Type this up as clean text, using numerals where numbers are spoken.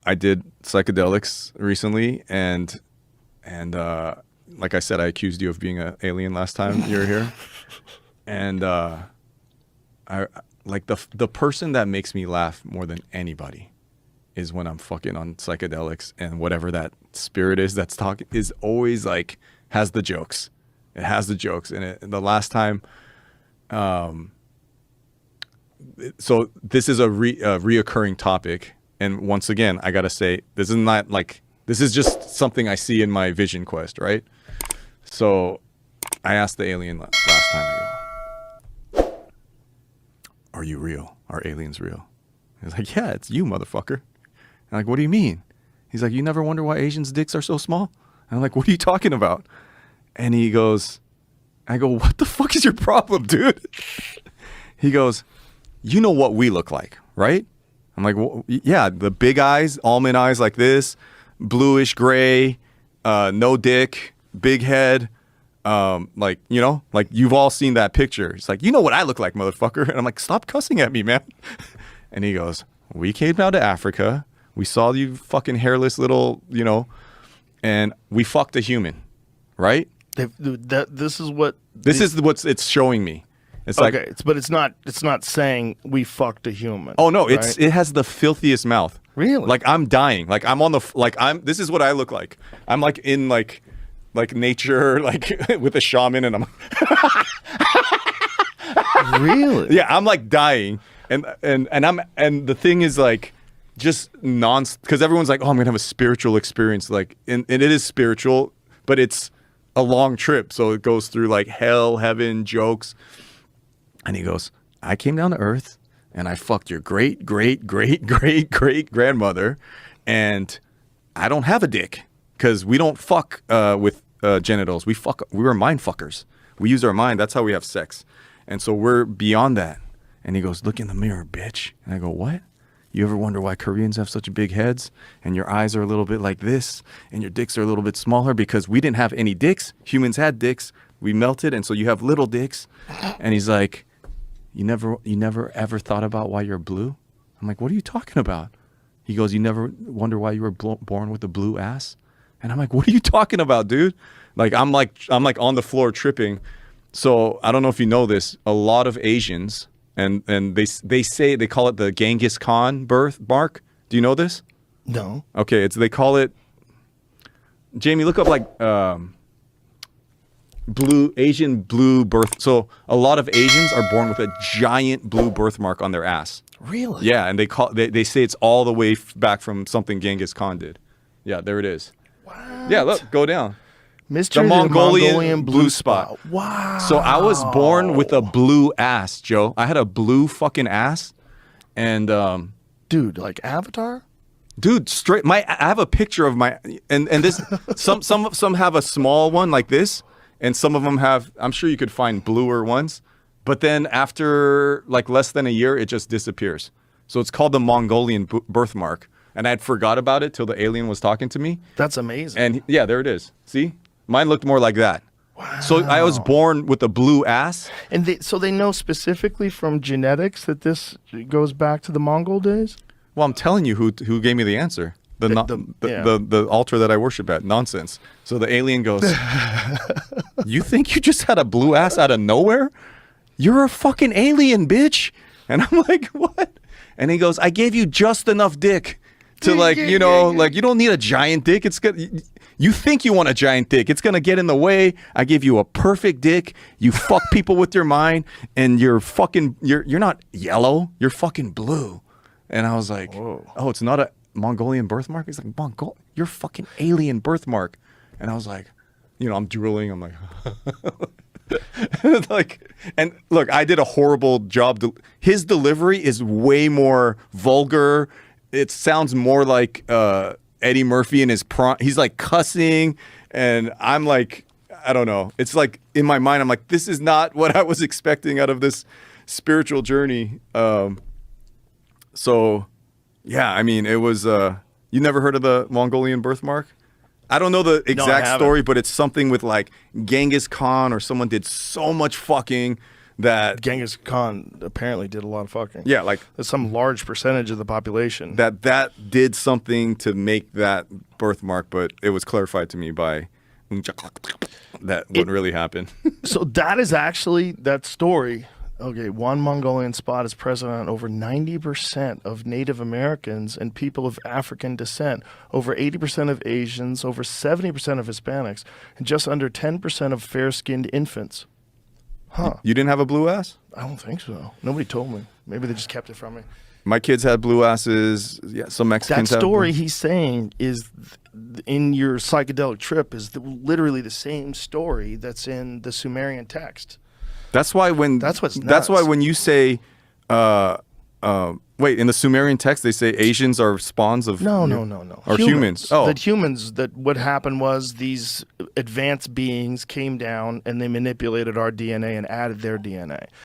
I did psychedelics recently, and like I said, I accused you of being an alien last time you were here, and I like the person that makes me laugh more than anybody is when I'm fucking on psychedelics, and whatever that spirit is that's talking is always like has the jokes. It has the jokes, and the last time. So this is a reoccurring topic, and once again, I gotta say this is not like this is just something I see in my vision quest, right? So I asked the alien last time. I go, "Are you real? Are aliens real?" He's like, "Yeah, it's you, motherfucker." I'm like, "What do you mean?" He's like, "You never wonder why Asians' dicks are so small?" And I'm like, "What are you talking about?" And he goes, I go, "What the fuck is your problem, dude?" He goes, "You know what we look like, right?" I'm like, well, yeah, the big eyes, almond eyes like this, bluish gray, no dick, big head, like, you know, like you've all seen that picture. It's like, "You know what I look like, motherfucker." And I'm like, "Stop cussing at me, man." And he goes, "We came down to Africa. We saw you fucking hairless little, you know, and we fucked a human, right?" This is what it's showing me. It's okay, like, but it's not saying we fucked a human. oh no, right? it has the filthiest mouth. Really? Like I'm dying. Like I'm on the this is what I look like. I'm like in like nature, like with a shaman, and I'm really? yeah, I'm like dying, and the thing is like just because everyone's like, "Oh, I'm gonna have a spiritual experience," like, and it is spiritual, but it's a long trip, so it goes through like hell, heaven, jokes. And he goes, "I came down to Earth and I fucked your great grandmother, and I don't have a dick because we don't fuck with genitals. We were mind fuckers. We use our mind. That's how we have sex. And so we're beyond that." And he goes, "Look in the mirror, bitch." And I go, "What? You ever wonder why Koreans have such big heads and your eyes are a little bit like this and your dicks are a little bit smaller? Because we didn't have any dicks. Humans had dicks. We melted, and so you have little dicks." And he's like, You never ever thought about why you're blue?" I'm like, "What are you talking about?" He goes, "You never wonder why you were born with a blue ass?" And I'm like, "What are you talking about, dude?" Like I'm like on the floor tripping. So I don't know if you know this. A lot of Asians, and they say they call it the Genghis Khan birthmark. Do you know this? No. Okay, they call it. Jamie, look up like Asian blue birth. So a lot of Asians are born with a giant blue birthmark on their ass. Really? Yeah, and they say it's all the way back from something Genghis Khan did. Yeah, there it is. What? Yeah, look, go down. Mystery The of the Mongolian blue spot. Wow. So I was born with a blue ass, Joe. I had a blue fucking ass, and dude, like Avatar. dude, straight. I have a picture of my and this. some have a small one like this. And some of them have, I'm sure you could find bluer ones, but then after like less than a year, it just disappears. So it's called the Mongolian birthmark. And I had forgot about it till the alien was talking to me. That's amazing. And yeah, there it is. See? Mine looked more like that. Wow. So I was born with a blue ass. And so they know specifically from genetics that this goes back to the Mongol days? Well, I'm telling you who gave me the answer. The altar that I worship at. Nonsense. So the alien goes, "You think you just had a blue ass out of nowhere? You're a fucking alien, bitch." And I'm like, "What?" And he goes, "I gave you just enough dick to like, you know, like you don't need a giant dick. It's good. You think you want a giant dick. It's going to get in the way. I give you a perfect dick. You fuck people with your mind, and you're not yellow. You're fucking blue." And I was like, whoa. "Oh, it's not a Mongolian birthmark?" He's like, "You're fucking alien birthmark." And I was like, you know, I'm drooling. I'm like, like, and look, I did a horrible job. His delivery is way more vulgar. It sounds more like Eddie Murphy in his prime. He's like cussing, and I'm like, I don't know. It's like in my mind, I'm like, this is not what I was expecting out of this spiritual journey. So, yeah, I mean, it was. You never heard of the Mongolian birthmark? I don't know the exact story, but it's something with like Genghis Khan or someone did so much fucking that Genghis Khan apparently did a lot of fucking. yeah, like There's some large percentage of the population. that did something to make that birthmark, but it was clarified to me by that wouldn't really happen. So that is actually that story. Okay, one Mongolian spot is present on over 90% of Native Americans and people of African descent, over 80% of Asians, over 70% of Hispanics, and just under 10% of fair-skinned infants. Huh. You didn't have a blue ass? I don't think so. Nobody told me. Maybe they just kept it from me. My kids had blue asses. Yeah, some That Mexicans had story blue. he's saying is in your psychedelic trip is literally the same story that's in the Sumerian text. That's why when That's what's that's why nuts. when you say wait, in the Sumerian text they say Asians are spawns of No. Or humans. Oh. That humans, that what happened was these advanced beings came down and they manipulated our DNA and added their DNA.